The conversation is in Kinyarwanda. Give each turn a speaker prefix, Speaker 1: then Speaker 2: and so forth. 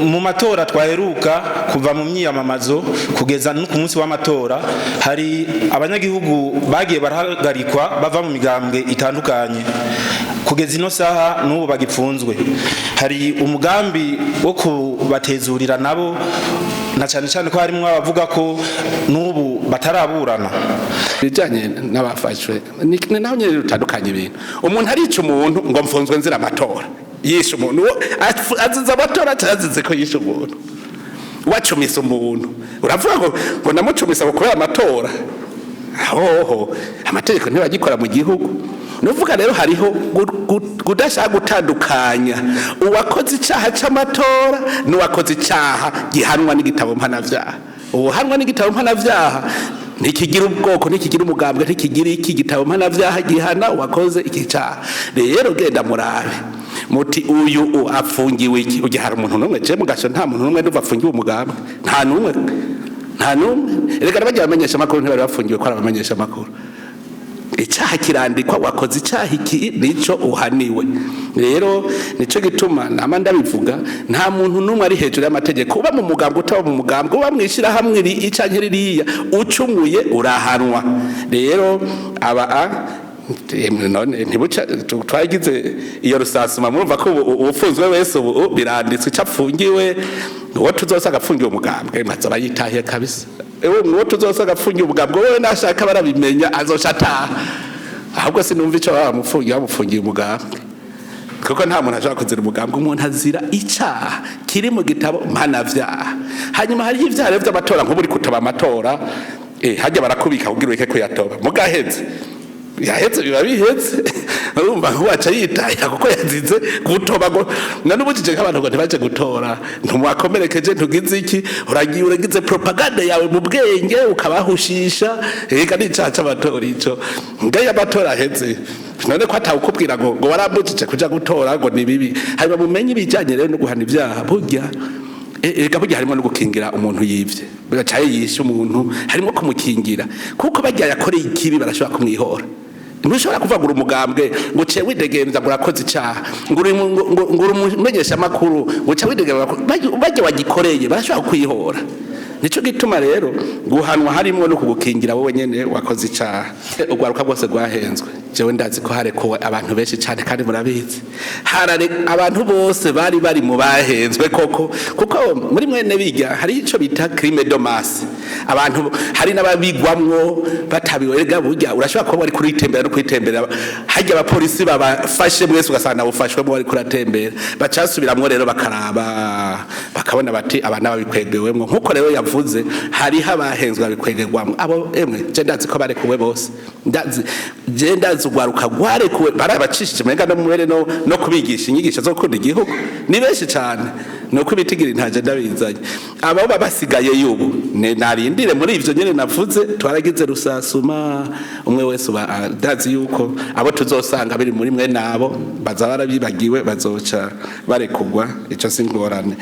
Speaker 1: mu matora twaheruka kuva mu myiyamamazo kugeza no ku munsi w'amatora hari abanyagihugu bagiye barahagarikwa bava mu migambwe itandukanye kugeza ino saha n'ubu bagipfunzwe. Hari umugambi wo kubatezurira nabo na cyane cyane ko harimo abavuga ko n'ubu bataraburana
Speaker 2: bijanye n'abafashwe naho nyene rutandukanye ibintu. Umuntu arica umuntu ngo mfunzwe nzira amatora yishe umuntu aziza amatora atazize ko yishe umuntu wacumisa umuntu uravuga ngo namucumisa kubera amatora. Hoho amategeko ntibagikora mu gihugu. Nuvuga rero hariho kudashaka gutandukanya uwakoze icyaha cy'amatora n'uwakoze icyaha gihanwa n'igitabo mpanavyaha. Uhanwa n'igitabo mpanavyaha ntikigira ubwoko, ntikigira umugambwe, ntikigira iki gitabo mpanavyaha gihana uwakoze iki cyaha. Rero genda murabe muti uyu afungiwe iki ugihara umuntu numwe je mugasho nta muntu numwe nduva afungiwe umugambwe nta numwe erega bajya bamenyesha makuru ntibari bafungiwe ko arabamenyesha makuru. Icyaha kirandikwa wakoze icyaha iki nico uhaniwe. Rero nico gituma nama ndabivuga nta muntu numwe ari hejuru y'amategeko. Uba mu mugambwe utaba mu mugambwe uba mwishira hamwe icyanke ririya ucumuye urahanwa. Rero none ntibuca twagize iyo rusasuma murumva ko ufunzwe wese ubu biranditswe icapfungiwe uwo tuzosanga afungiwe umugambwe mazoba yitahiye kabisa. Uwo tuzosanga afungiwe umugambwe wewe nashaka barabimenya azoshata ahubwo sinumva ico bamufungiye umugambwe kuko nta muntu ashaka kuzira umugambwe. Umuntu azira icyaha kiri mu gitabo mpanavyaha. Hanyuma hari ivyaha vy'amatora nko buri kutaba amatora hajya barakubika kugira ureke kuyatoba mugaheze yahetse biba bihetse urumva waca yitahira kuko yazize gutoba ngo nanubujije nk'abantu ngo ntibaje gutora ntumwakomerekeje ntugize iki uragize propaganda yawe mu bwenge ukabahushisha eka n'icaha c'amatora ico ngaye amatora aheze none ko atawukubwira ngo warambujije kuja gutora ngo ni bibi. Hanyuma mumenye ibijanye rero no guhana ivyaha burya ega burya harimo no gukingira umuntu yivye bagacaye yishe umuntu harimo kumukingira kuko bajya yakoreye ikibi barashobora kumwihora. Ntushobora kuvagura umugambwe ngo ce widegemza murakoze icyaha ngo umumenyesha makuru ngo ce widegemza bajya wagikoreye barashobora kwihora. Nico gituma rero guhanwa harimo no kugukingira wowe nyene wakoze icyaha. Ugwaruka bwose gwahenzwe jewe ndazi ko harekuwe abantu benshi cyane kandi murabizi harare abantu bose bari mu bahenzwe koko kuko muri mwene biga hari ico bita crime de masse. Abantu hari n'ababigwamwo batabiwerega burya urashobora kuba bari kuri tembera no kwitembera hajya abapolisi babafashe mwese ugasanga bufashwe mu bari kuratembera bacasubiramwo rero bakaraba bakabona bati abana babikwegewemwo nkuko rero yavuze hari habahenzwe bikwegegwamwo abo emwe je ndazi ko barekuwe bose ndazi ugwaruka gwarekuwe barabacishije menga no mwere no kubigisha inyigisho zo kunda igihugu ni benshi cyane no kubitigira ntaje ndabizanye abo babasigaye yubu narindire muri ivyo nyene navuze twaragize rusasuma umwe wese ndazi yuko abo tuzosanga biri muri mwe nabo baza barabibagiwe bazoca barekugwa ico singorane.